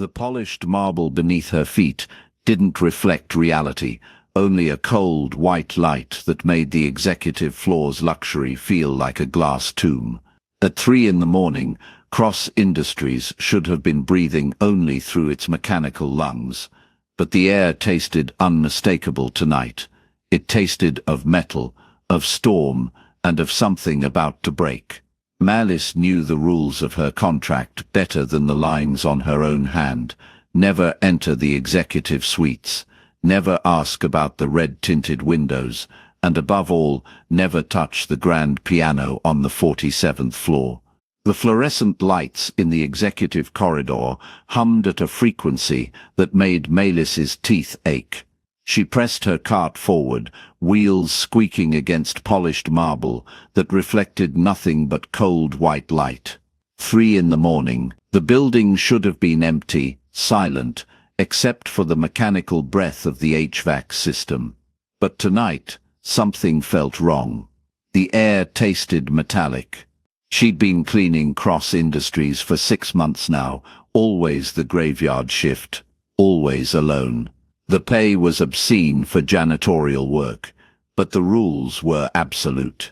The polished marble beneath her feet didn't reflect reality, only a cold, white light that made the executive floor's luxury feel like a glass tomb. At 3 in the morning, Cross Industries should have been breathing only through its mechanical lungs. But the air tasted unmistakable tonight. It tasted of metal, of storm, and of something about to break. Malice knew the rules of her contract better than the lines on her own hand. Never enter the executive suites. Never ask about the red-tinted windows. And above all, never touch the grand piano on the 47th floor. The fluorescent lights in the executive corridor hummed at a frequency that made Malice's teeth ache. She pressed her cart forward, wheels squeaking against polished marble that reflected nothing but cold white light. 3 in the morning. The building should have been empty, silent, except for the mechanical breath of the HVAC system. But tonight, something felt wrong. The air tasted metallic. She'd been cleaning Cross Industries for 6 months now, always the graveyard shift, always alone. The pay was obscene for janitorial work, but the rules were absolute.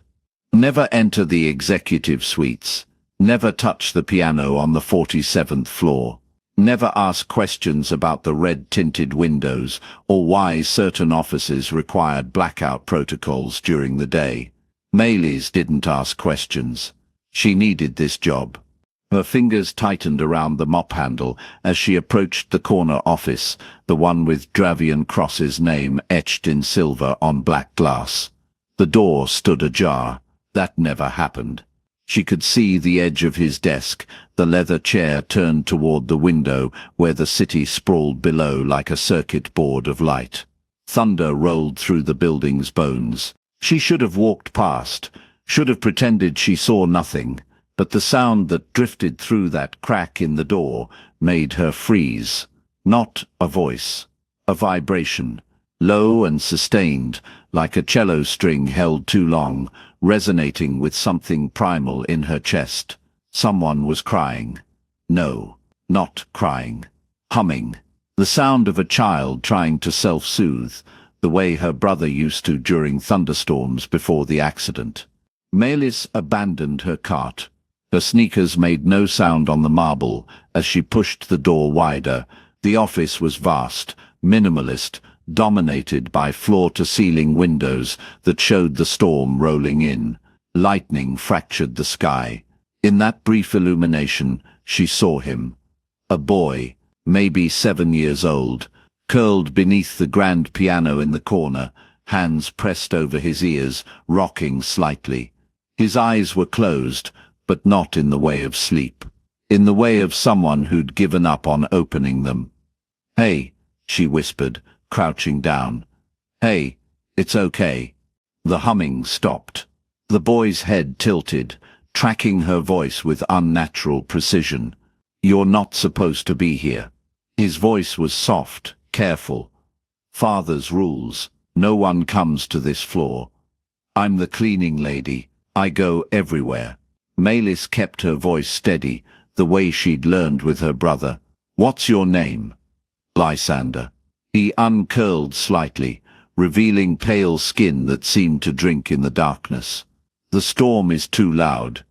Never enter the executive suites. Never touch the piano on the 47th floor. Never ask questions about the red-tinted windows or why certain offices required blackout protocols during the day. Malice didn't ask questions. She needed this job. Her fingers tightened around the mop handle as she approached the corner office, the one with Dravian Cross's name etched in silver on black glass. The door stood ajar. That never happened. She could see the edge of his desk, the leather chair turned toward the window where the city sprawled below like a circuit board of light. Thunder rolled through the building's bones. She should have walked past, should have pretended she saw nothing. But the sound that drifted through that crack in the door made her freeze. Not a voice, a vibration, low and sustained, like a cello string held too long, resonating with something primal in her chest. Someone was crying. No, not crying. Humming. The sound of a child trying to self-soothe, the way her brother used to during thunderstorms before the accident. Malice abandoned her cart. Her sneakers made no sound on the marble as she pushed the door wider. The office was vast, minimalist, dominated by floor-to-ceiling windows that showed the storm rolling in. Lightning fractured the sky. In that brief illumination, she saw him. A boy, maybe 7 years old, curled beneath the grand piano in the corner, hands pressed over his ears, rocking slightly. His eyes were closed, but not in the way of sleep. In the way of someone who'd given up on opening them. "Hey," she whispered, crouching down. "Hey, it's okay." The humming stopped. The boy's head tilted, tracking her voice with unnatural precision. "You're not supposed to be here." His voice was soft, careful. "Father's rules. No one comes to this floor. I'm the cleaning lady. I go everywhere." Malice kept her voice steady, the way she'd learned with her brother. "What's your name?" "Lysander." He uncurled slightly, revealing pale skin that seemed to drink in the darkness. "The storm is too loud.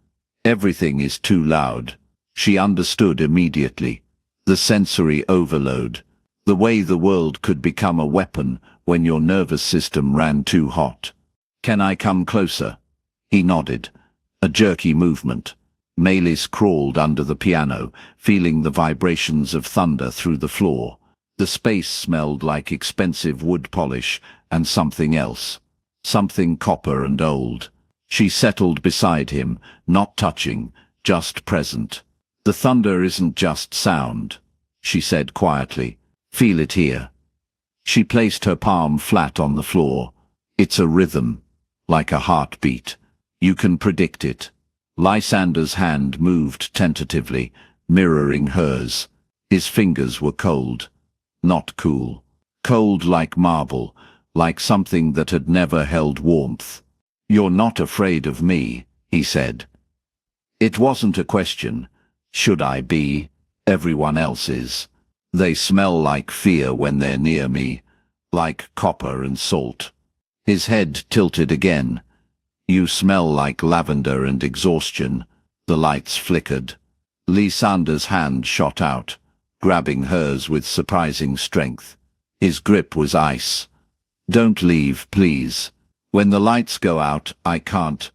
Everything is too loud." She understood immediately. The sensory overload. The way the world could become a weapon when your nervous system ran too hot. "Can I come closer?" He nodded. A jerky movement. Malice crawled under the piano, feeling the vibrations of thunder through the floor. The space smelled like expensive wood polish and something else. Something copper and old. She settled beside him, not touching, just present. "The thunder isn't just sound," she said quietly. "Feel it here." She placed her palm flat on the floor. "It's a rhythm, like a heartbeat. You can predict it." Lysander's hand moved tentatively, mirroring hers. His fingers were cold. Not cool. Cold like marble, like something that had never held warmth. "You're not afraid of me," he said. It wasn't a question. Should I be? Everyone else is. They smell like fear when they're near me, like copper and salt. His head tilted again. You smell like lavender and exhaustion. The lights flickered. Lysander's hand shot out, grabbing hers with surprising strength. His grip was ice. Don't leave, please. When the lights go out, I can't.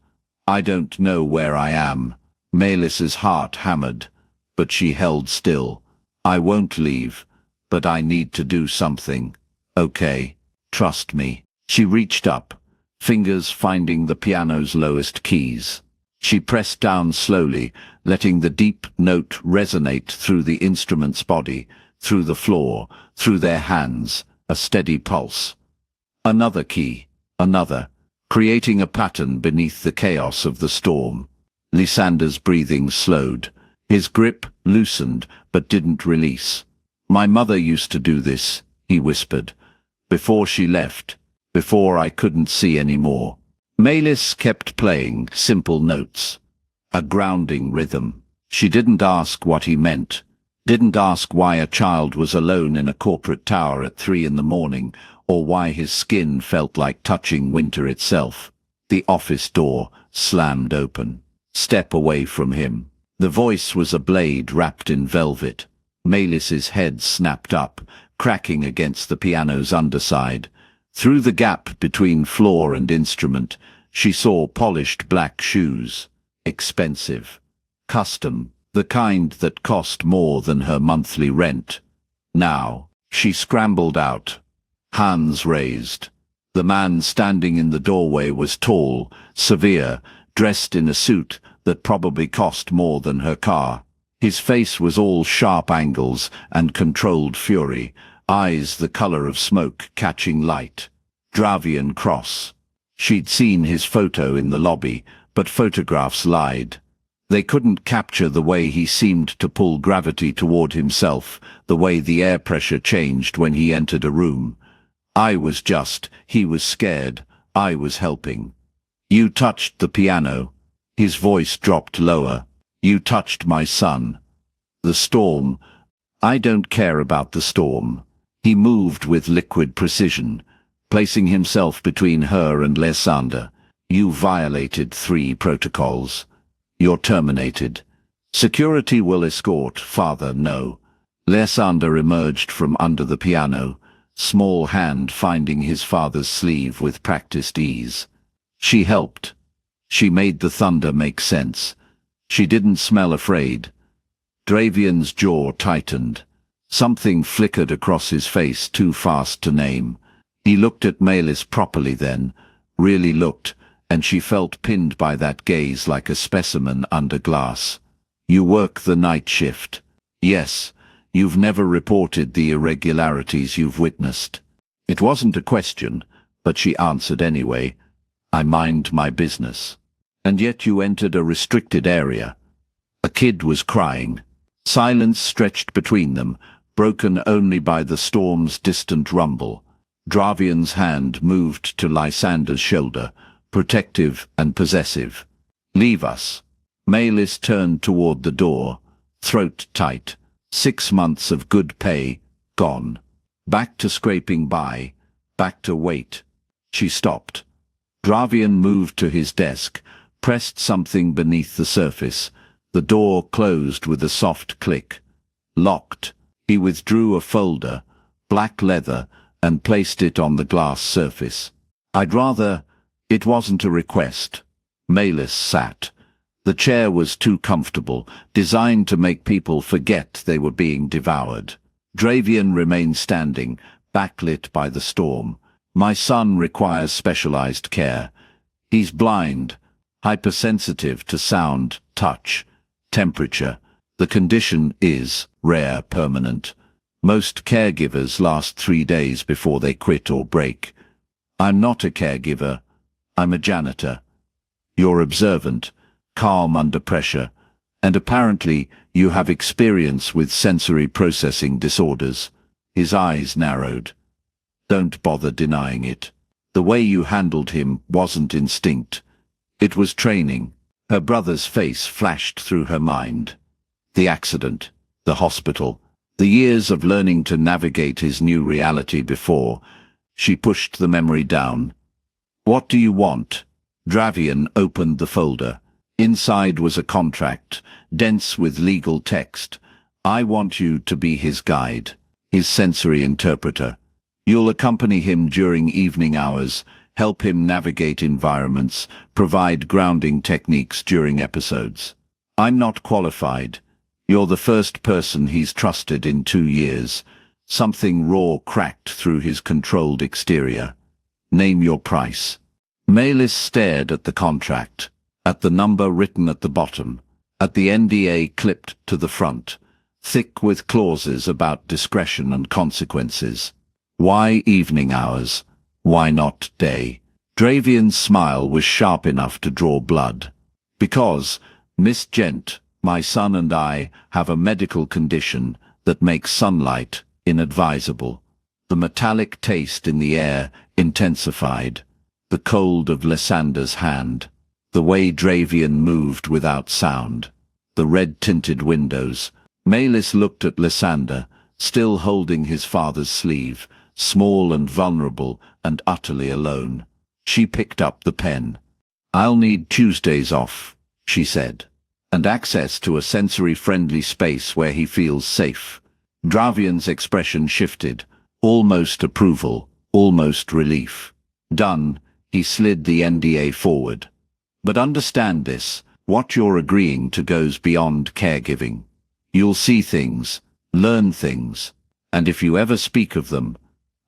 I don't know where I am. Melis's heart hammered, but she held still. I won't leave, but I need to do something. Okay, trust me. She reached up, fingers finding the piano's lowest keys. She pressed down slowly, letting the deep note resonate through the instrument's body, through the floor, through their hands, a steady pulse. Another key, another, creating a pattern beneath the chaos of the storm. Lysander's breathing slowed. His grip loosened, but didn't release. My mother used to do this, he whispered, before she left, before I couldn't see anymore. Melis kept playing simple notes, a grounding rhythm. She didn't ask what he meant, didn't ask why a child was alone in a corporate tower at 3 a.m, or why his skin felt like touching winter itself. The office door slammed open. Step away from him. The voice was a blade wrapped in velvet. Melis's head snapped up, cracking against the piano's underside. Through the gap between floor and instrument, she saw polished black shoes. Expensive. Custom. The kind that cost more than her monthly rent. Now, she scrambled out. Hands raised. The man standing in the doorway was tall, severe, dressed in a suit that probably cost more than her car. His face was all sharp angles and controlled fury, eyes the color of smoke catching light. Dravian Cross. She'd seen his photo in the lobby, but photographs lied. They couldn't capture the way he seemed to pull gravity toward himself, the way the air pressure changed when he entered a room. He was scared, I was helping. You touched the piano. His voice dropped lower. You touched my son. The storm. I don't care about the storm. He moved with liquid precision, placing himself between her and Lysander. You violated 3 protocols. You're terminated. Security will escort, father, no. Lysander emerged from under the piano, small hand finding his father's sleeve with practiced ease. She helped. She made the thunder make sense. She didn't smell afraid. Dravian's jaw tightened. Something flickered across his face too fast to name. He looked at Melis properly then, really looked, and she felt pinned by that gaze like a specimen under glass. You work the night shift. Yes, you've never reported the irregularities you've witnessed. It wasn't a question, but she answered anyway. I mind my business. And yet you entered a restricted area. A kid was crying. Silence stretched between them, broken only by the storm's distant rumble. Dravian's hand moved to Lysander's shoulder, protective and possessive. Leave us. Melis turned toward the door, throat tight. 6 months of good pay, gone. Back to scraping by, back to wait. She stopped. Dravian moved to his desk, pressed something beneath the surface. The door closed with a soft click. Locked. He withdrew a folder, black leather, and placed it on the glass surface. I'd rather... It wasn't a request. Melis sat. The chair was too comfortable, designed to make people forget they were being devoured. Dravian remained standing, backlit by the storm. My son requires specialized care. He's blind, hypersensitive to sound, touch, temperature. The condition is rare, permanent. Most caregivers last 3 days before they quit or break. I'm not a caregiver. I'm a janitor. You're observant, calm under pressure, and apparently you have experience with sensory processing disorders. His eyes narrowed. Don't bother denying it. The way you handled him wasn't instinct. It was training. Her brother's face flashed through her mind. The accident, the hospital, The years of learning to navigate his new reality before. She pushed the memory down. What do you want? Dravian opened the folder. Inside was a contract, dense with legal text. I want you to be his guide, his sensory interpreter. You'll accompany him during evening hours, help him navigate environments, provide grounding techniques during episodes. I'm not qualified. You're the first person he's trusted in 2 years. Something raw cracked through his controlled exterior. Name your price. Maylis stared at the contract, at the number written at the bottom, at the NDA clipped to the front, thick with clauses about discretion and consequences. Why evening hours? Why not day? Dravian's smile was sharp enough to draw blood. Because, Miss Gent, my son and I have a medical condition that makes sunlight inadvisable. The metallic taste in the air intensified. The cold of Lysander's hand. The way Dravian moved without sound. The red-tinted windows. Maylis looked at Lysander, still holding his father's sleeve, small and vulnerable and utterly alone. She picked up the pen. I'll need Tuesdays off, she said, and access to a sensory-friendly space where he feels safe. Dravian's expression shifted, almost approval, almost relief. Done, he slid the NDA forward. But understand this, what you're agreeing to goes beyond caregiving. You'll see things, learn things, and if you ever speak of them,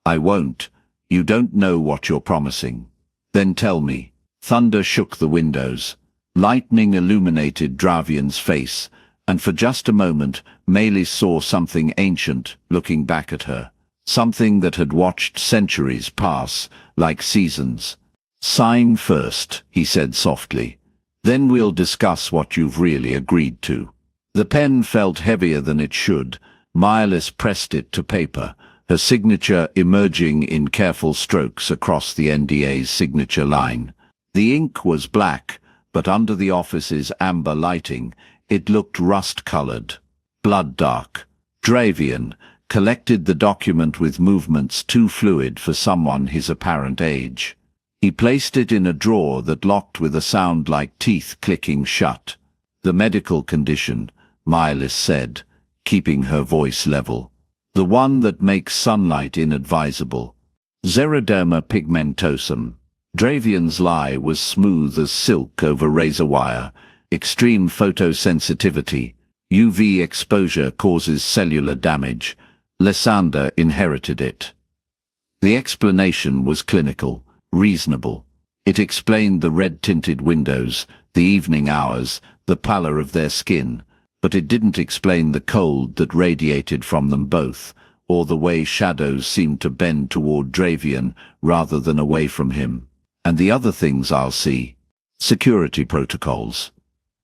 I won't. You don't know what you're promising. Then tell me. Thunder shook the windows. Lightning illuminated Dravian's face, and for just a moment, Maylis saw something ancient looking back at her. Something that had watched centuries pass, like seasons. Sign first, he said softly. Then we'll discuss what you've really agreed to. The pen felt heavier than it should. Maylis pressed it to paper, her signature emerging in careful strokes across the NDA's signature line. The ink was black, but under the office's amber lighting, it looked rust-colored, blood-dark. Dravian collected the document with movements too fluid for someone his apparent age. He placed it in a drawer that locked with a sound like teeth clicking shut. The medical condition, Maylis said, keeping her voice level. The one that makes sunlight inadvisable. Xeroderma pigmentosum. Dravian's lie was smooth as silk over razor wire. Extreme photosensitivity. UV exposure causes cellular damage. Lysander inherited it. The explanation was clinical. Reasonable. It explained the red-tinted windows, the evening hours, the pallor of their skin, but it didn't explain the cold that radiated from them both, or the way shadows seemed to bend toward Dravian rather than away from him. And the other things I'll see. Security protocols.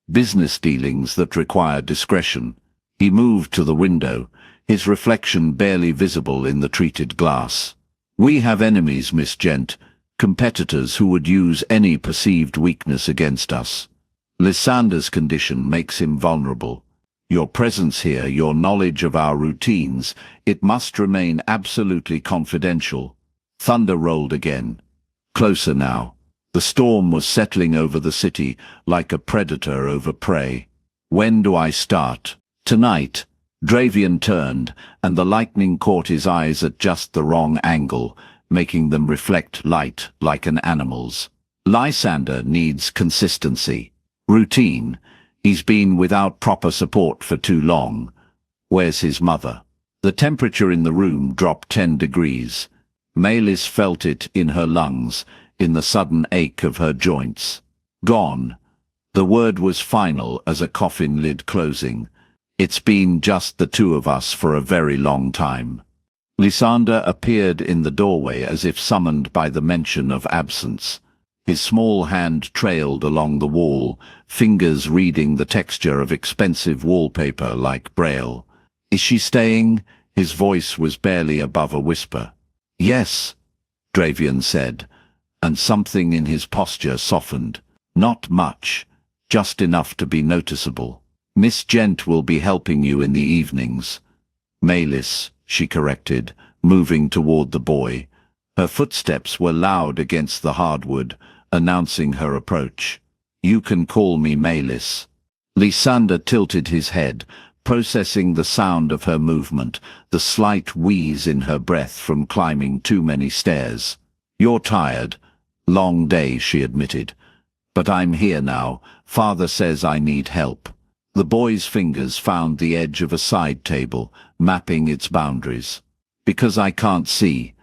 Business dealings that require discretion. He moved to the window, his reflection barely visible in the treated glass. We have enemies, Miss Gent. Competitors who would use any perceived weakness against us. Lysander's condition makes him vulnerable. Your presence here, your knowledge of our routines, it must remain absolutely confidential. Thunder rolled again. Closer now. The storm was settling over the city like a predator over prey. When do I start? Tonight. Dravian turned, and the lightning caught his eyes at just the wrong angle, making them reflect light like an animal's. Lysander needs consistency. Routine. He's been without proper support for too long. Where's his mother? The temperature in the room dropped 10 degrees. Maylis felt it in her lungs, in the sudden ache of her joints. Gone. The word was final as a coffin lid closing. It's been just the two of us for a very long time. Lysander appeared in the doorway as if summoned by the mention of absence. His small hand trailed along the wall, fingers reading the texture of expensive wallpaper like Braille. Is she staying? His voice was barely above a whisper. Yes, Dravian said, and something in his posture softened. Not much, just enough to be noticeable. Miss Gent will be helping you in the evenings. Malis, she corrected, moving toward the boy. Her footsteps were loud against the hardwood, announcing her approach. You can call me Malis. Lysander tilted his head, processing the sound of her movement, the slight wheeze in her breath from climbing too many stairs. You're tired. Long day, she admitted. But I'm here now. Father says I need help. The boy's fingers found the edge of a side table, mapping its boundaries. Because I can't see.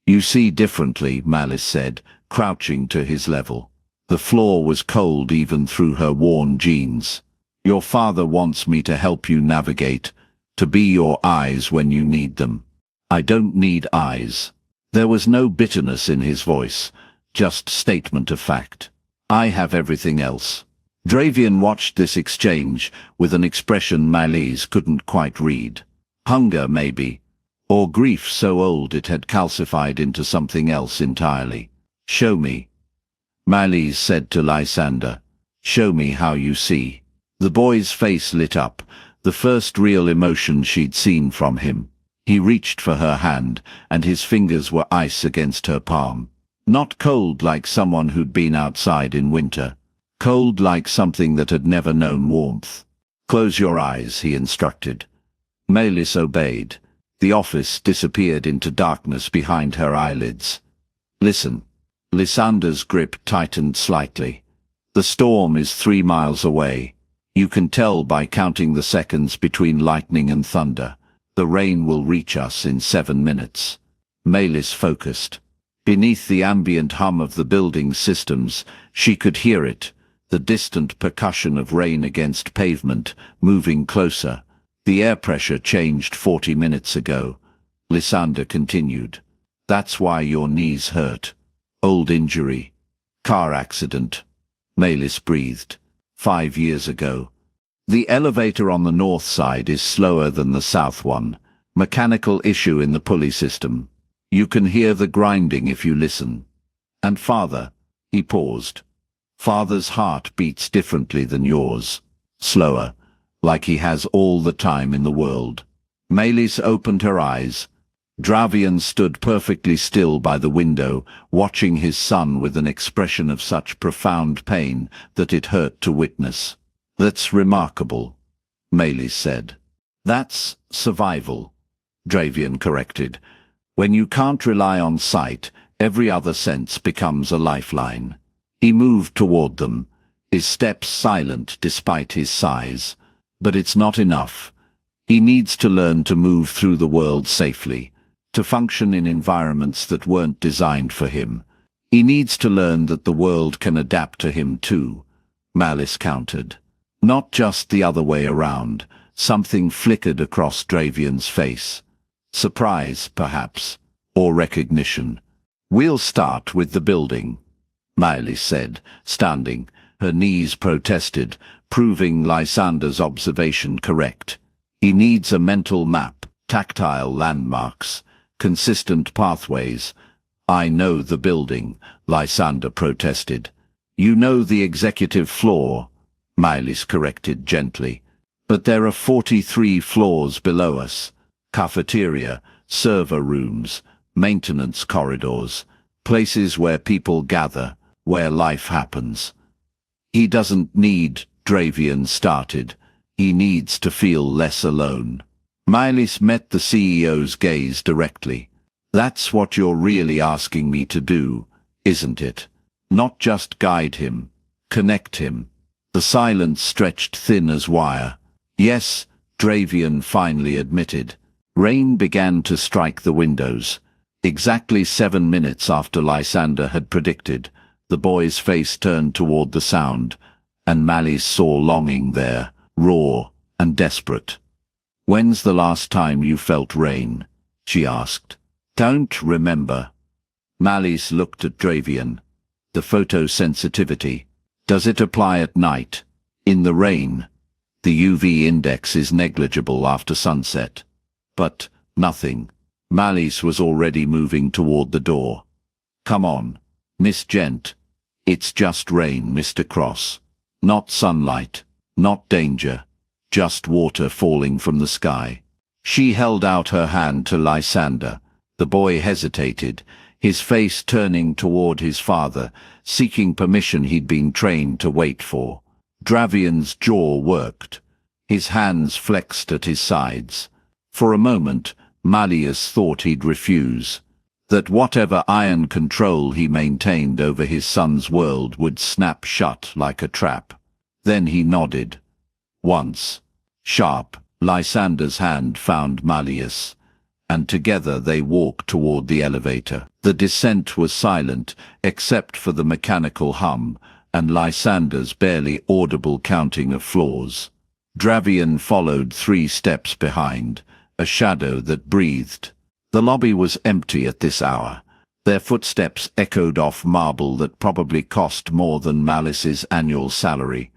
You see differently, Malis said, crouching to his level. The floor was cold even through her worn jeans. Your father wants me to help you navigate, to be your eyes when you need them. I don't need eyes. There was no bitterness in his voice, just statement of fact. I have everything else. Dravian watched this exchange with an expression Malis couldn't quite read. Hunger, maybe, or grief so old it had calcified into something else entirely. Show me. Malis said to Lysander. Show me how you see. The boy's face lit up, the first real emotion she'd seen from him. He reached for her hand, and his fingers were ice against her palm. Not cold like someone who'd been outside in winter. Cold like something that had never known warmth. Close your eyes, he instructed. Malis obeyed. The office disappeared into darkness behind her eyelids. Listen. Lysander's grip tightened slightly. The storm is 3 miles away. You can tell by counting the seconds between lightning and thunder. The rain will reach us in 7 minutes. Malis focused. Beneath the ambient hum of the building's systems, she could hear it, the distant percussion of rain against pavement, moving closer. The air pressure changed 40 minutes ago. Lysander continued. That's why your knees hurt. Old injury. Car accident. Malis breathed. 5 years ago. The elevator on the north side is slower than the south one. Mechanical issue in the pulley system. You can hear the grinding if you listen. And father, he paused. Father's heart beats differently than yours. Slower, like he has all the time in the world. Malis opened her eyes. Dravian stood perfectly still by the window, watching his son with an expression of such profound pain that it hurt to witness. That's remarkable, Malis said. That's survival, Dravian corrected. When you can't rely on sight, every other sense becomes a lifeline. He moved toward them, his steps silent despite his size. But it's not enough. He needs to learn to move through the world safely, to function in environments that weren't designed for him. He needs to learn that the world can adapt to him too, Malis countered. Not just the other way around. Something flickered across Dravian's face. Surprise, perhaps, or recognition. We'll start with the building, Malis said, standing. Her knees protested, proving Lysander's observation correct. He needs a mental map, tactile landmarks, consistent pathways. I know the building, Lysander protested. You know the executive floor, Malis corrected gently. But there are 43 floors below us. Cafeteria, server rooms, maintenance corridors, places where people gather, where life happens. He doesn't need, Dravian started. He needs to feel less alone. Malis met the CEO's gaze directly. That's what you're really asking me to do, isn't it? Not just guide him, connect him. The silence stretched thin as wire. Yes, Dravian finally admitted. Rain began to strike the windows. Exactly 7 minutes after Lysander had predicted, the boy's face turned toward the sound, and Malis saw longing there, raw and desperate. When's the last time you felt rain? She asked. Don't remember. Malis looked at Dravian. The photosensitivity. Does it apply at night? In the rain? The UV index is negligible after sunset. But nothing. Malis was already moving toward the door. Come on, Miss Gent. It's just rain, Mr. Cross. Not sunlight, not danger. Just water falling from the sky. She held out her hand to Lysander. The boy hesitated, his face turning toward his father, seeking permission he'd been trained to wait for. Dravian's jaw worked. His hands flexed at his sides. For a moment, Malleus thought he'd refuse, that whatever iron control he maintained over his son's world would snap shut like a trap. Then he nodded. Once. Sharp, Lysander's hand found Malleus, and together they walked toward the elevator. The descent was silent, except for the mechanical hum, and Lysander's barely audible counting of floors. Dravian followed 3 steps behind, a shadow that breathed. The lobby was empty at this hour. Their footsteps echoed off marble that probably cost more than Malice's annual salary.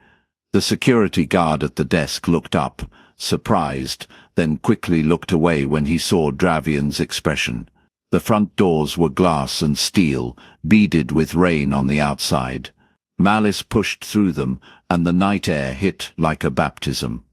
The security guard at the desk looked up, surprised, then quickly looked away when he saw Dravian's expression. The front doors were glass and steel, beaded with rain on the outside. Malice pushed through them, and the night air hit like a baptism.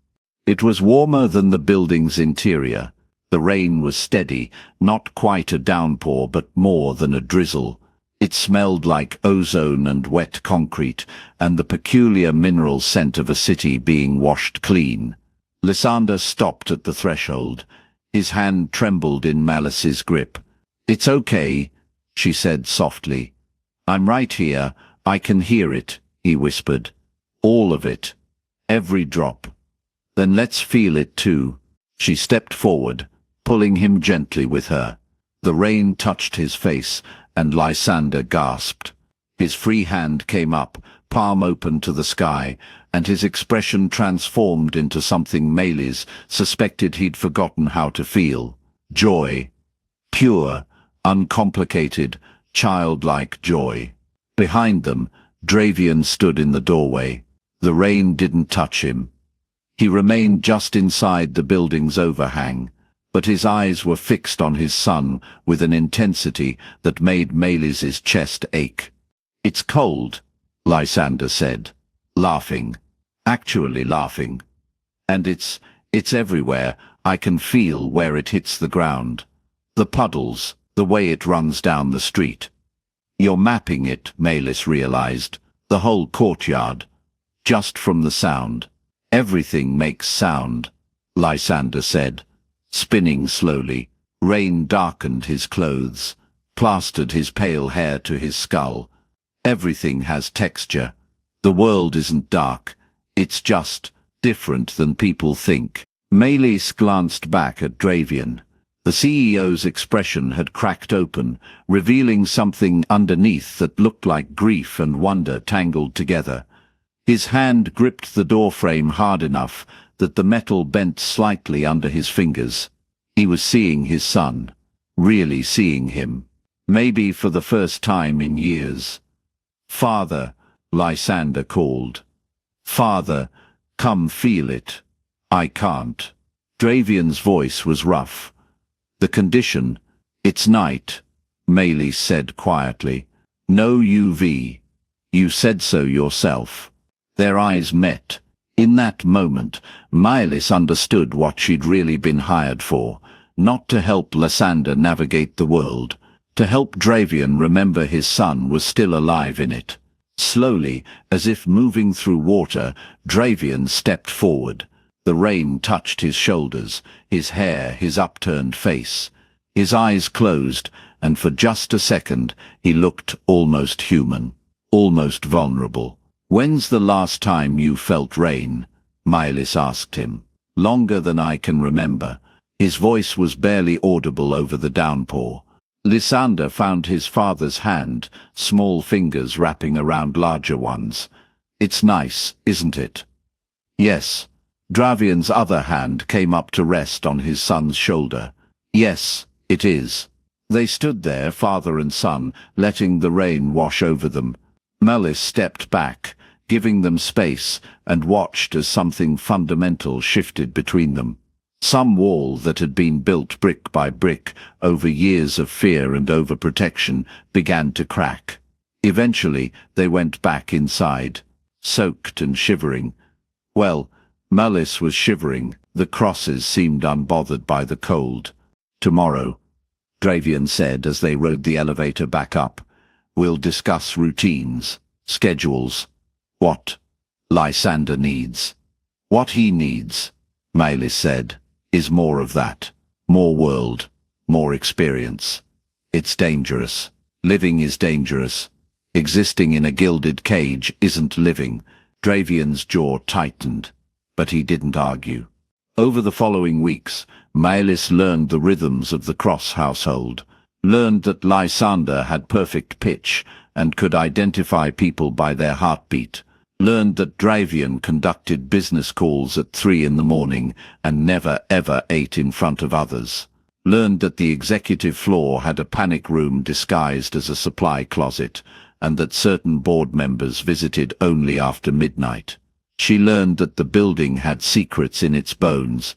It was warmer than the building's interior. The rain was steady, not quite a downpour but more than a drizzle. It smelled like ozone and wet concrete, and the peculiar mineral scent of a city being washed clean. Lysander stopped at the threshold. His hand trembled in Malice's grip. "It's okay," she said softly. "I'm right here. I can hear it," he whispered. "All of it. Every drop." "Then let's feel it too." She stepped forward, pulling him gently with her. The rain touched his face, and Lysander gasped. His free hand came up, palm open to the sky, and his expression transformed into something Meles suspected he'd forgotten how to feel. Joy. Pure, uncomplicated, childlike joy. Behind them, Dravian stood in the doorway. The rain didn't touch him. He remained just inside the building's overhang, but his eyes were fixed on his son with an intensity that made Meles's chest ache. "It's cold," Lysander said, laughing. Actually laughing. "And it's everywhere. I can feel where it hits the ground. The puddles, the way it runs down the street." "You're mapping it," Meles realized. "The whole courtyard. Just from the sound." "Everything makes sound," Lysander said, spinning slowly. Rain darkened his clothes, plastered his pale hair to his skull. "Everything has texture. The world isn't dark. It's just different than people think." Meles glanced back at Dravian. The CEO's expression had cracked open, revealing something underneath that looked like grief and wonder tangled together. His hand gripped the doorframe hard enough that the metal bent slightly under his fingers. He was seeing his son, really seeing him, maybe for the first time in years. "Father," Lysander called. "Father, come feel it." "I can't." Dravian's voice was rough. "The condition, it's night," Meles said quietly. "No UV. You said so yourself." Their eyes met. In that moment, Meles understood what she'd really been hired for, not to help Lysander navigate the world, to help Dravian remember his son was still alive in it. Slowly, as if moving through water, Dravian stepped forward. The rain touched his shoulders, his hair, his upturned face. His eyes closed, and for just a second he looked almost human, almost vulnerable. "When's the last time you felt rain?" Meles asked him. "Longer than I can remember." His voice was barely audible over the downpour. Lysander found his father's hand, small fingers wrapping around larger ones. "It's nice, isn't it?" "Yes." Dravian's other hand came up to rest on his son's shoulder. "Yes, it is." They stood there, father and son, letting the rain wash over them. Meles stepped back, giving them space, and watched as something fundamental shifted between them. Some wall that had been built brick by brick over years of fear and overprotection began to crack. Eventually, they went back inside, soaked and shivering. Well, Meles was shivering, The crosses seemed unbothered by the cold. "Tomorrow," Dravian said as they rode the elevator back up, "we'll discuss routines, schedules, what Lysander needs. What he needs," Maelis said, "is more of that. More world, more experience. It's dangerous. Living is dangerous. Existing in a gilded cage isn't living." Dravian's jaw tightened, but he didn't argue. Over the following weeks, Maelis learned the rhythms of the Cross household, learned that Lysander had perfect pitch and could identify people by their heartbeat, learned that Dravian conducted business calls at 3 in the morning and never ever ate in front of others, learned that the executive floor had a panic room disguised as a supply closet, and that certain board members visited only after midnight. She learned that the building had secrets in its bones,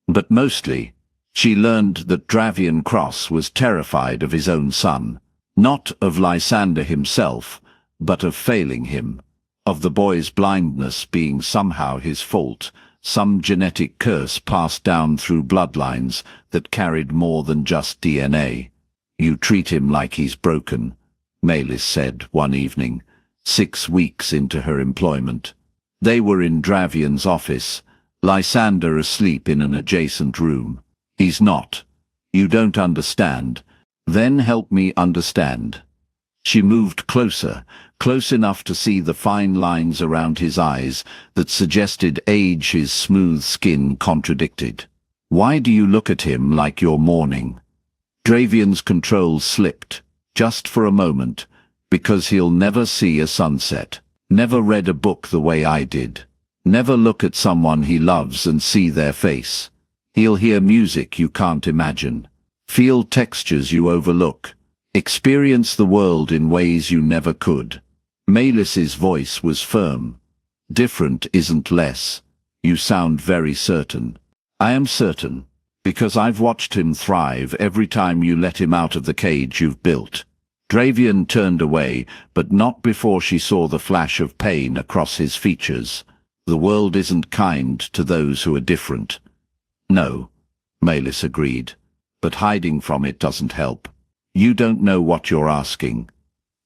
but mostly, she learned that Dravian Cross was terrified of his own son, not of Lysander himself, but of failing him, of the boy's blindness being somehow his fault, some genetic curse passed down through bloodlines that carried more than just DNA. "You treat him like he's broken," Maelis said one evening, 6 weeks into her employment. They were in Dravian's office, Lysander asleep in an adjacent room. "He's not. You don't understand. Then help me understand." She moved closer, close enough to see the fine lines around his eyes that suggested age his smooth skin contradicted. "Why do you look at him like you're mourning?" Dravian's control slipped, just for a moment, "Because he'll never see a sunset. Never read a book the way I did. Never look at someone he loves and see their face. He'll hear music you can't imagine. Feel textures you overlook. Experience the world in ways you never could." Maelis's voice was firm. "Different isn't less. You sound very certain." "I am certain, because I've watched him thrive every time you let him out of the cage you've built." Dravian turned away, but not before she saw the flash of pain across his features. "The world isn't kind to those who are different." "No," Maelis agreed, "but hiding from it doesn't help. You don't know what you're asking."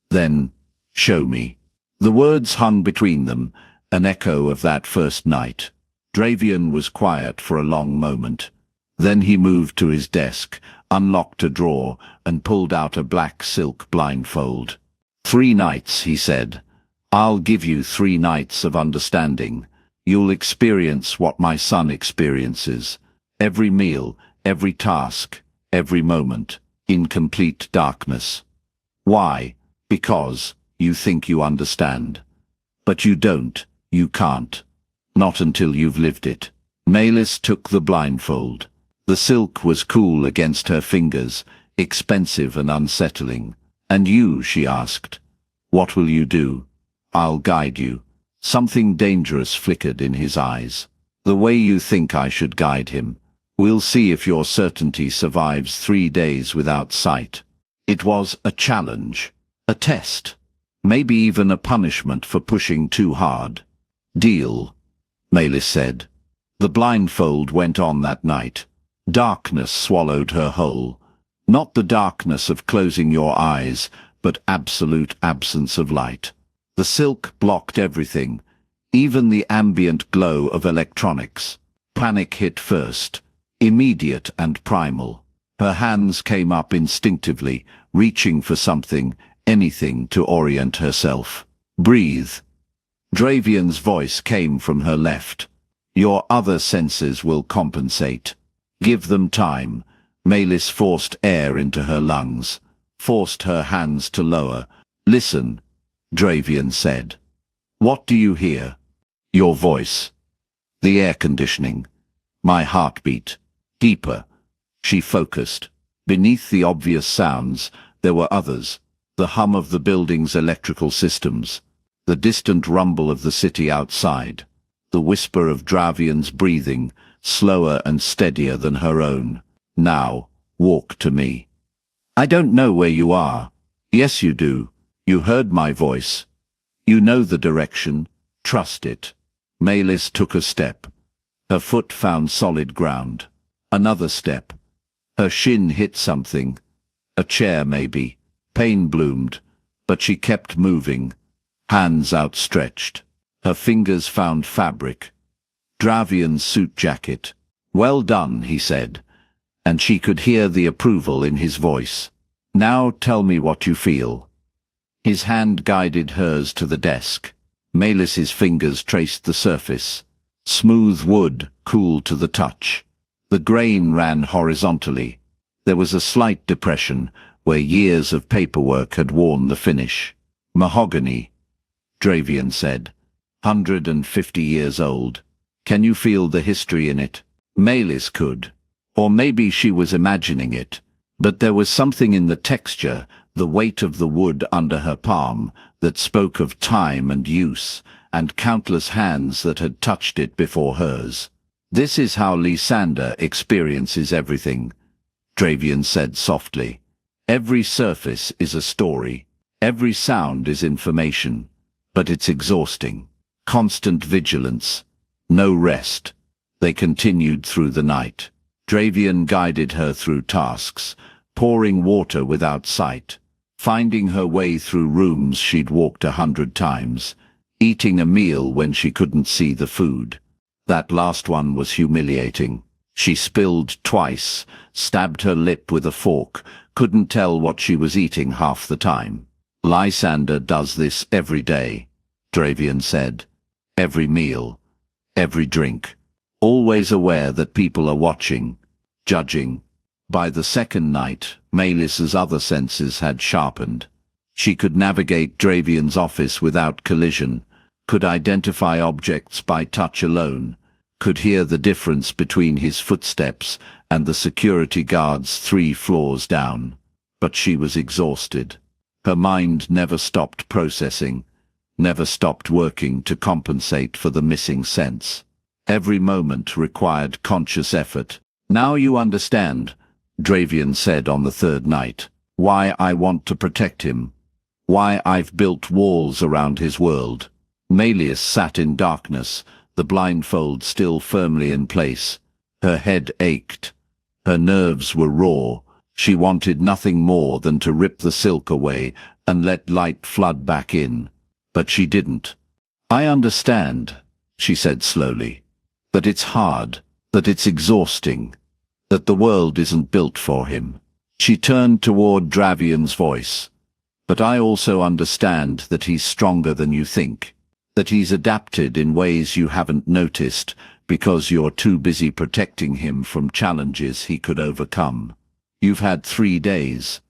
"Then, show me." The words hung between them, an echo of that first night. Dravian was quiet for a long moment. Then he moved to his desk, unlocked a drawer, and pulled out a black silk blindfold. 3 nights, he said. "I'll give you 3 nights of understanding. You'll experience what my son experiences. Every meal, every task, every moment, in complete darkness. Why? Because you think you understand. But you don't, you can't. Not until you've lived it." Maelis took the blindfold. The silk was cool against her fingers, expensive and unsettling. "And you?" she asked. "What will you do?" "I'll guide you." Something dangerous flickered in his eyes. "The way you think I should guide him. We'll see if your certainty survives 3 days without sight." It was a challenge, a test, maybe even a punishment for pushing too hard. "Deal," Maelis said. The blindfold went on that night. Darkness swallowed her whole. Not the darkness of closing your eyes, but absolute absence of light. The silk blocked everything, even the ambient glow of electronics. Panic hit first, immediate and primal. Her hands came up instinctively, reaching for something, anything to orient herself. "Breathe." Dravian's voice came from her left. "Your other senses will compensate. Give them time." Maelis forced air into her lungs, forced her hands to lower. "Listen," Dravian said. "What do you hear?" "Your voice." "The air conditioning." "My heartbeat." "Deeper." She focused. Beneath the obvious sounds, there were others. The hum of the building's electrical systems. The distant rumble of the city outside. The whisper of Dravian's breathing, slower and steadier than her own. "Now, walk to me." "I don't know where you are." "Yes, you do. You heard my voice. You know the direction. Trust it." Maelis took a step. Her foot found solid ground. Another step. Her shin hit something. A chair, maybe. Pain bloomed, but she kept moving, hands outstretched. Her fingers found fabric. Dravian's suit jacket. "Well done," he said, and she could hear the approval in his voice. "Now tell me what you feel." His hand guided hers to the desk. Melis's fingers traced the surface. Smooth wood, cool to the touch. The grain ran horizontally. There was a slight depression, where years of paperwork had worn the finish. "Mahogany," Dravian said. 150 years old. "Can you feel the history in it?" Melis could. Or maybe she was imagining it. But there was something in the texture, the weight of the wood under her palm, that spoke of time and use, and countless hands that had touched it before hers. "This is how Lysander experiences everything," Dravian said softly. "Every surface is a story. Every sound is information. But it's exhausting. Constant vigilance. No rest." They continued through the night. Dravian guided her through tasks, pouring water without sight, finding her way through rooms she'd walked 100 times, eating a meal when she couldn't see the food. That last one was humiliating. She spilled twice, stabbed her lip with a fork, couldn't tell what she was eating half the time. "Lysander does this every day," Dravian said. "Every meal, every drink. Always aware that people are watching, judging." By the second night, Melis's other senses had sharpened. She could navigate Dravian's office without collision, could identify objects by touch alone, could hear the difference between his footsteps and the security guards 3 floors down. But she was exhausted. Her mind never stopped processing, never stopped working to compensate for the missing sense. Every moment required conscious effort. "Now you understand," Dravian said on the third night, "why I want to protect him. Why I've built walls around his world." Melis sat in darkness, the blindfold still firmly in place. Her head ached. Her nerves were raw. She wanted nothing more than to rip the silk away and let light flood back in. But she didn't. "I understand," she said slowly, "that it's hard, that it's exhausting, that the world isn't built for him." She turned toward Dravian's voice. "But I also understand that he's stronger than you think, that he's adapted in ways you haven't noticed because you're too busy protecting him from challenges he could overcome. You've had 3 days.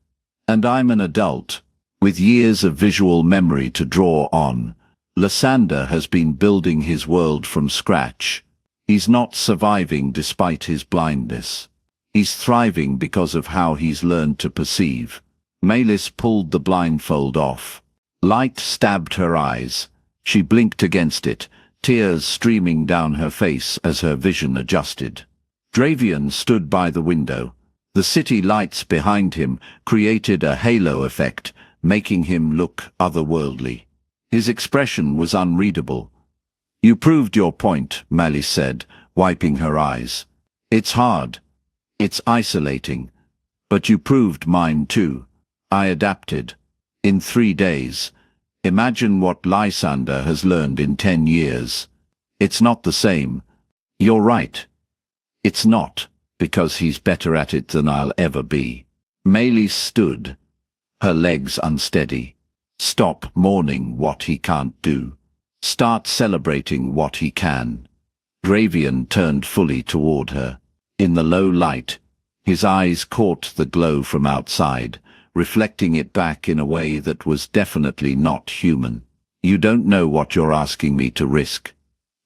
And I'm an adult, with years of visual memory to draw on. Lysander has been building his world from scratch. He's not surviving despite his blindness. He's thriving because of how he's learned to perceive." Melis pulled the blindfold off. Light stabbed her eyes. She blinked against it, tears streaming down her face as her vision adjusted. Dravian stood by the window. The city lights behind him created a halo effect, making him look otherworldly. His expression was unreadable. "You proved your point," Melis said, wiping her eyes. "It's hard. It's isolating. But you proved mine too. I adapted. In 3 days. Imagine what Lysander has learned in 10 years. It's not the same." "You're right. It's not, because he's better at it than I'll ever be." Melis stood, her legs unsteady. "Stop mourning what he can't do. Start celebrating what he can." Dravian turned fully toward her. In the low light, his eyes caught the glow from outside, reflecting it back in a way that was definitely not human. "You don't know what you're asking me to risk.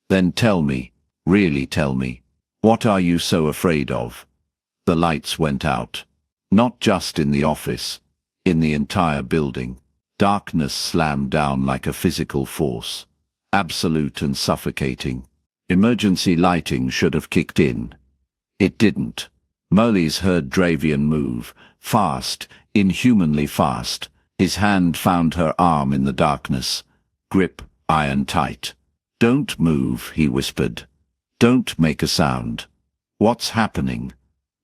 Then tell me, really tell me, what are you so afraid of?" The lights went out. Not just in the office, in the entire building. Darkness slammed down like a physical force, absolute and suffocating. Emergency lighting should have kicked in. It didn't. Melis heard Dravian move, fast, inhumanly fast. His hand found her arm in the darkness. Grip iron tight. "Don't move," he whispered. Don't make a sound. What's happening?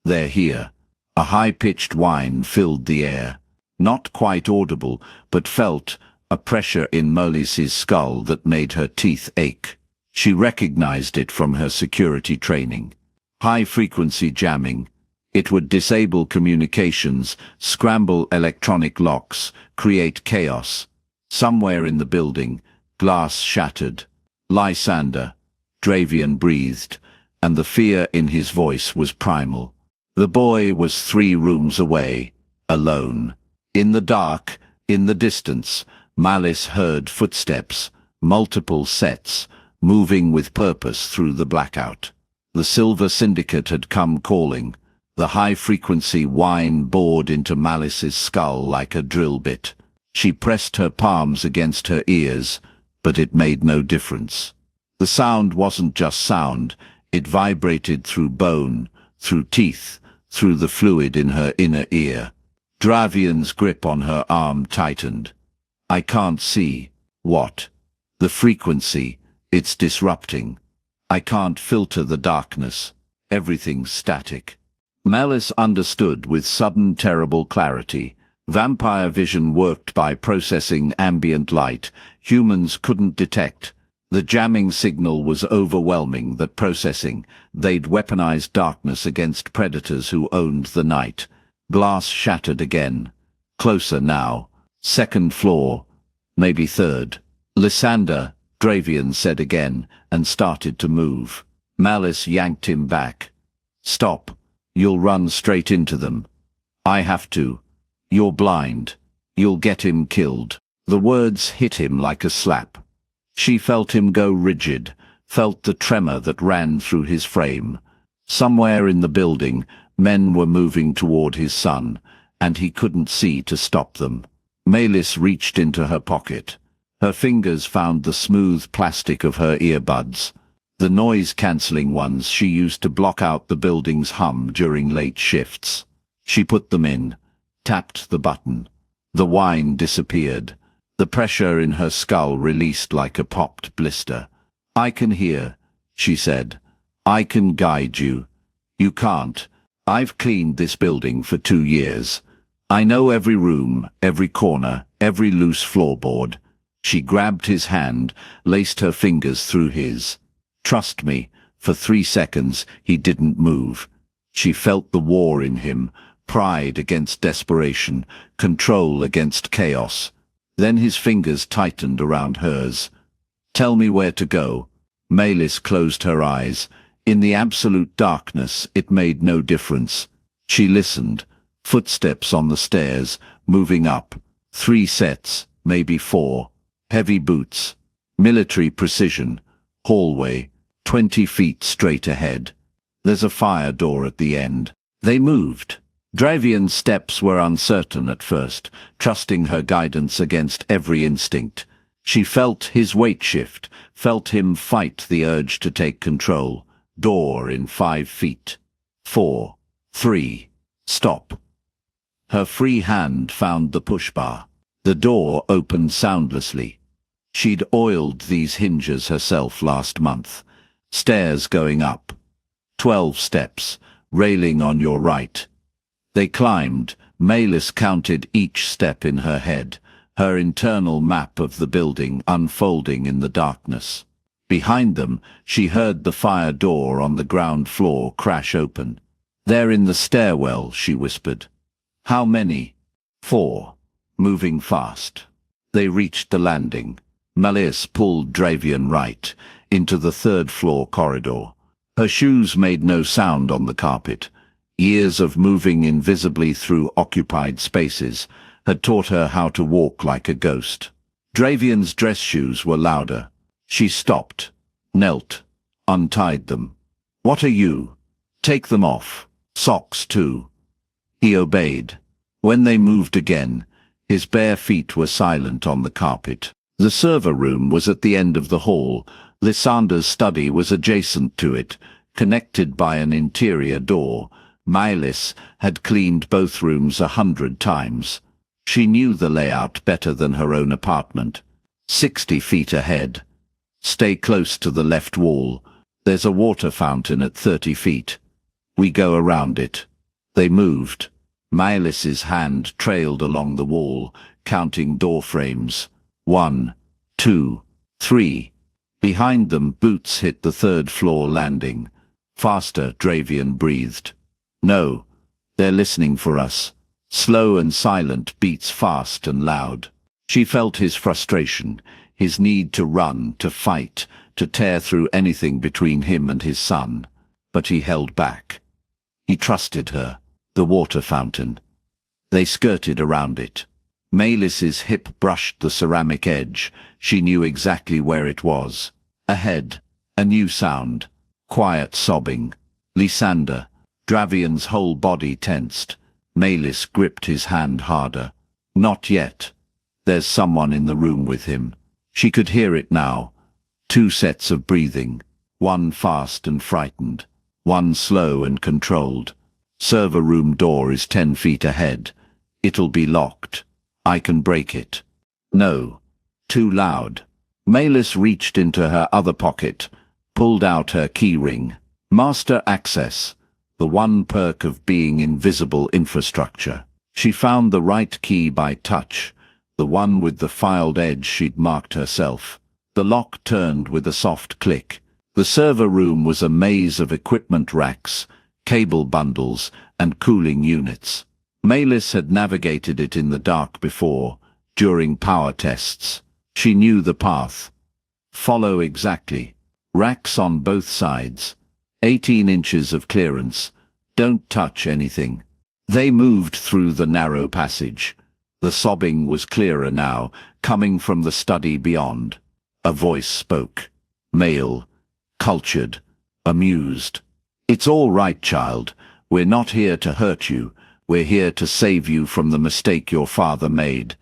They're here. A high-pitched whine filled the air. Not quite audible, but felt, a pressure in Melis's skull that made her teeth ache. She recognized it from her security training. High-frequency jamming. It would disable communications, scramble electronic locks, create chaos. Somewhere in the building, glass shattered. Lysander. Dravian breathed, and the fear in his voice was primal. The boy was 3 rooms away, alone. In the dark, in the distance, Malice heard footsteps, multiple sets, moving with purpose through the blackout. The Silver Syndicate had come calling. The high-frequency whine bored into Malice's skull like a drill bit. She pressed her palms against her ears, but it made no difference. The sound wasn't just sound, it vibrated through bone, through teeth, through the fluid in her inner ear. Dravian's grip on her arm tightened. I can't see. What? The frequency. It's disrupting. I can't filter the darkness. Everything's static. Malice understood with sudden terrible clarity. Vampire vision worked by processing ambient light humans couldn't detect. The jamming signal was overwhelming that processing. They'd weaponized darkness against predators who owned the night. Glass shattered again. Closer now. 2nd floor. Maybe 3rd. Lysander, Dravian said again, and started to move. Malice yanked him back. Stop. You'll run straight into them. I have to. You're blind. You'll get him killed. The words hit him like a slap. She felt him go rigid, felt the tremor that ran through his frame. Somewhere in the building, men were moving toward his son, and he couldn't see to stop them. Malice reached into her pocket. Her fingers found the smooth plastic of her earbuds, the noise-canceling ones she used to block out the building's hum during late shifts. She put them in, tapped the button. The whine disappeared. The pressure in her skull released like a popped blister. I can hear, she said. I can guide you. You can't. I've cleaned this building for 2 years. I know every room, every corner, every loose floorboard. She grabbed his hand, laced her fingers through his. Trust me, for 3 seconds he didn't move. She felt the war in him, pride against desperation, control against chaos. Then his fingers tightened around hers. Tell me where to go. Malice closed her eyes. In the absolute darkness, it made no difference. She listened. Footsteps on the stairs, moving up. 3 sets, maybe 4. Heavy boots. Military precision. Hallway. 20 feet straight ahead. There's a fire door at the end. They moved. Dravian's steps were uncertain at first, trusting her guidance against every instinct. She felt his weight shift, felt him fight the urge to take control. Door in 5 feet. 4. 3. Stop. Her free hand found the push bar. The door opened soundlessly. She'd oiled these hinges herself last month. Stairs going up. 12 steps, railing on your right. They climbed. Malice counted each step in her head, her internal map of the building unfolding in the darkness. Behind them, she heard the fire door on the ground floor crash open. They're in the stairwell, she whispered. How many? 4. Moving fast. They reached the landing. Malice pulled Dravian right, into the 3rd floor corridor. Her shoes made no sound on the carpet. Years of moving invisibly through occupied spaces had taught her how to walk like a ghost. Dravian's dress shoes were louder. She stopped, knelt, untied them. What are you? Take them off. Socks too. He obeyed. When they moved again, his bare feet were silent on the carpet. The server room was at the end of the hall. Lysander's study was adjacent to it, connected by an interior door. Malice had cleaned both rooms 100 times. She knew the layout better than her own apartment. 60 feet ahead. Stay close to the left wall. There's a water fountain at 30 feet. We go around it. They moved. Maelis's hand trailed along the wall, counting door frames. 1, 2, 3. Behind them, boots hit the third-floor landing. Faster, Dravian breathed. No, they're listening for us. Slow and silent, beats fast and loud. She felt his frustration, his need to run, to fight, to tear through anything between him and his son. But he held back. He trusted her. The water fountain. They skirted around it. Maelis's hip brushed the ceramic edge. She knew exactly where it was. Ahead, a new sound. Quiet sobbing. Lysander. Dravian's whole body tensed. Maelis gripped his hand harder. Not yet. There's someone in the room with him. She could hear it now. 2 sets of breathing. One fast and frightened. One slow and controlled. Server room door is 10 feet ahead. It'll be locked. I can break it. No. Too loud. Maelis reached into her other pocket, pulled out her keyring. Master access. The one perk of being invisible infrastructure. She found the right key by touch, the one with the filed edge she'd marked herself. The lock turned with a soft click. The server room was a maze of equipment racks, cable bundles, and cooling units. Maelis had navigated it in the dark before, during power tests. She knew the path. Follow exactly. Racks on both sides. 18 inches of clearance. Don't touch anything. They moved through the narrow passage. The sobbing was clearer now, coming from the study beyond. A voice spoke. Male. Cultured. Amused. It's all right, child. We're not here to hurt you. We're here to save you from the mistake your father made.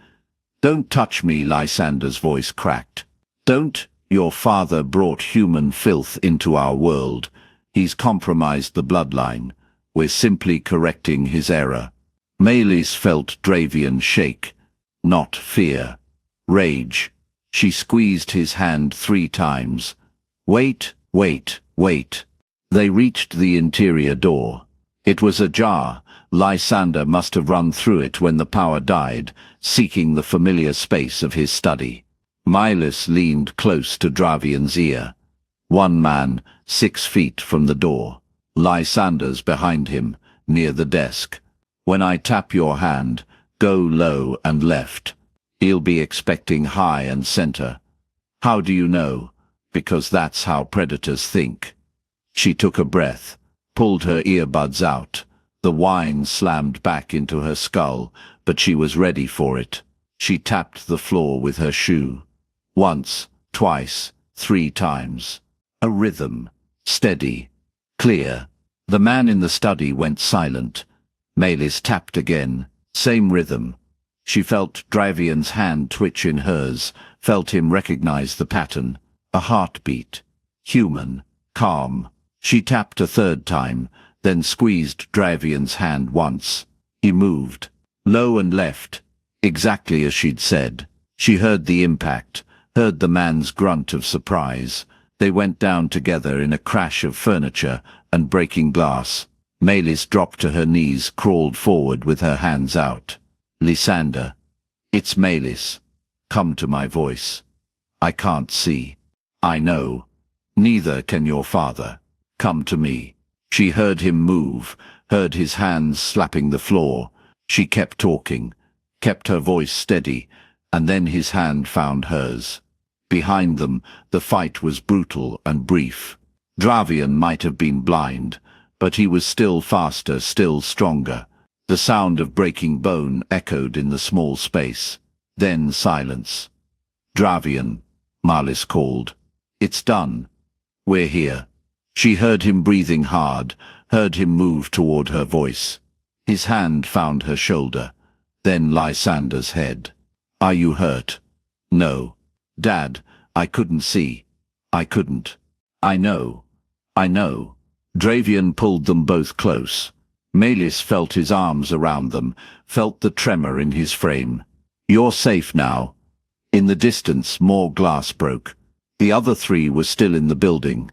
Don't touch me, Lysander's voice cracked. Don't. Your father brought human filth into our world. He's compromised the bloodline. We're simply correcting his error. Maelis felt Dravian shake. Not fear. Rage. She squeezed his hand 3 times. Wait, wait, wait. They reached the interior door. It was ajar. Lysander must have run through it when the power died, seeking the familiar space of his study. Maelis leaned close to Dravian's ear. One man, 6 feet from the door. Lysander's behind him, near the desk. When I tap your hand, go low and left. He'll be expecting high and center. How do you know? Because that's how predators think. She took a breath, pulled her earbuds out. The wine slammed back into her skull, but she was ready for it. She tapped the floor with her shoe. Once, twice, 3 times. A rhythm. Steady. Clear. The man in the study went silent. Maelis tapped again. Same rhythm. She felt Dravian's hand twitch in hers, felt him recognize the pattern. A heartbeat. Human. Calm. She tapped a 3rd time, then squeezed Dravian's hand once. He moved. Low and left. Exactly as she'd said. She heard the impact, heard the man's grunt of surprise. They went down together in a crash of furniture and breaking glass. Maelis dropped to her knees, crawled forward with her hands out. Lysander. It's Maelis. Come to my voice. I can't see. I know. Neither can your father. Come to me. She heard him move, heard his hands slapping the floor. She kept talking, kept her voice steady, and then his hand found hers. Behind them, the fight was brutal and brief. Dravian might have been blind, but he was still faster, still stronger. The sound of breaking bone echoed in the small space. Then silence. Dravian, Maelis called. It's done. We're here. She heard him breathing hard, heard him move toward her voice. His hand found her shoulder, then Lysander's head. Are you hurt? No. Dad, I couldn't see. I couldn't. I know. I know. Dravian pulled them both close. Maelis felt his arms around them, felt the tremor in his frame. You're safe now. In the distance, more glass broke. The other 3 were still in the building.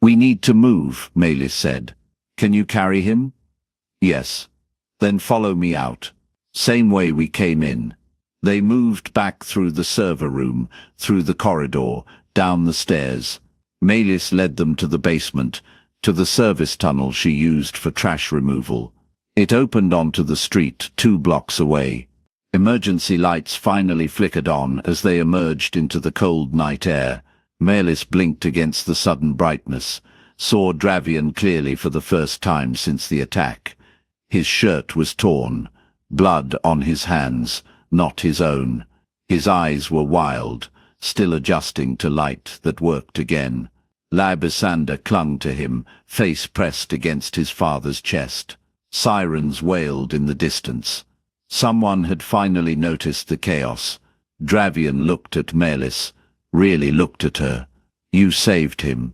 "We need to move," Melis said. "Can you carry him?" "Yes." "Then follow me out. Same way we came in." They moved back through the server room, through the corridor, down the stairs. Melis led them to the basement, to the service tunnel she used for trash removal. It opened onto the street 2 blocks away. Emergency lights finally flickered on as they emerged into the cold night air. Melis blinked against the sudden brightness, saw Dravian clearly for the first time since the attack. His shirt was torn, blood on his hands, not his own. His eyes were wild, still adjusting to light that worked again. Lysander clung to him, face pressed against his father's chest. Sirens wailed in the distance. Someone had finally noticed the chaos. Dravian looked at Melis, really looked at her. "You saved him."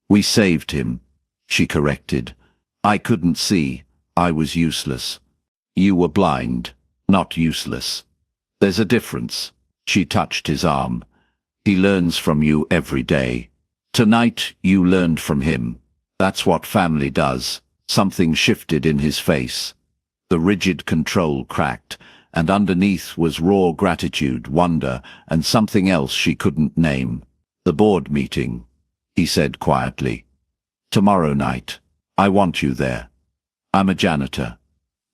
"We saved him," she corrected. "I couldn't see. I was useless." "You were blind, not useless. There's a difference." She touched his arm. "He learns from you every day. Tonight you learned from him. That's what family does." Something shifted in his face. The rigid control cracked, and underneath was raw gratitude, wonder, and something else she couldn't name. "The board meeting," he said quietly. "Tomorrow night. I want you there. I'm a janitor."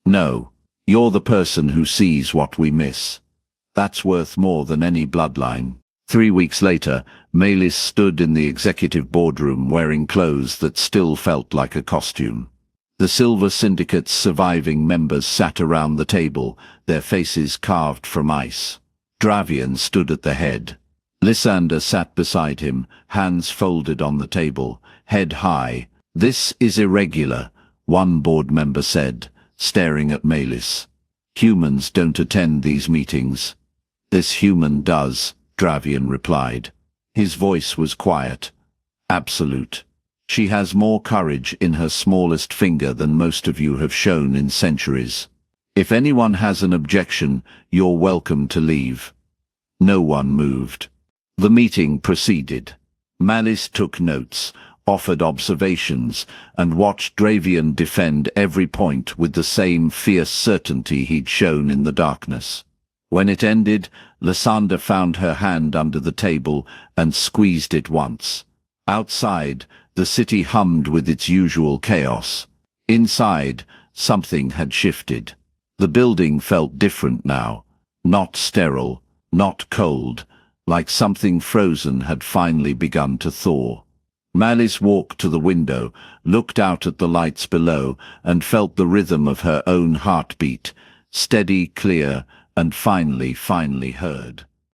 "No, you're the person who sees what we miss. That's worth more than any bloodline." 3 weeks later, Melis stood in the executive boardroom wearing clothes that still felt like a costume. The Silver Syndicate's surviving members sat around the table, their faces carved from ice. Dravian stood at the head. Lysander sat beside him, hands folded on the table, head high. "This is irregular," one board member said, staring at Melis. "Humans don't attend these meetings." "This human does," Dravian replied. His voice was quiet. "Absolute. She has more courage in her smallest finger than most of you have shown in centuries. If anyone has an objection, you're welcome to leave." No one moved. The meeting proceeded. Melis took notes, offered observations, and watched Dravian defend every point with the same fierce certainty he'd shown in the darkness. When it ended, Lysander found her hand under the table and squeezed it once. Outside, the city hummed with its usual chaos. Inside, something had shifted. The building felt different now. Not sterile, not cold, like something frozen had finally begun to thaw. Melis walked to the window, looked out at the lights below, and felt the rhythm of her own heartbeat, steady, clear, and finally heard.